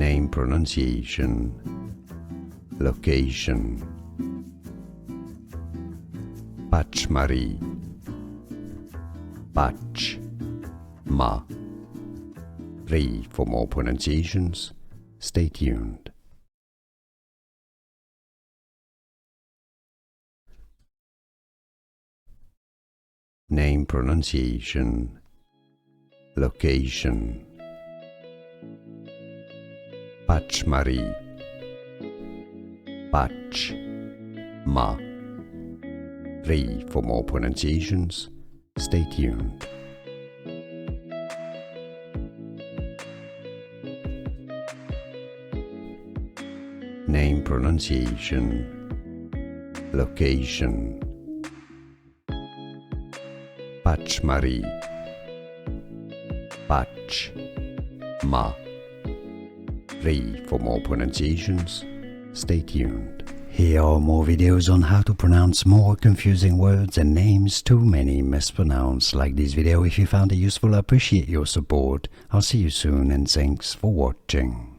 Name pronunciation. Location. Pachmarhi. Pachmarhi. For more pronunciations, stay tuned. Name pronunciation. Location. Pachmarhi. Pachmarhi. For more pronunciations, stay tuned. Name pronunciation. Location. Pachmarhi. Pachmarhi. For more pronunciations, stay tuned. Here are more videos on how to pronounce more confusing words and names too many mispronounced. Like this video if you found it useful. I appreciate your support. I'll see you soon and thanks for watching.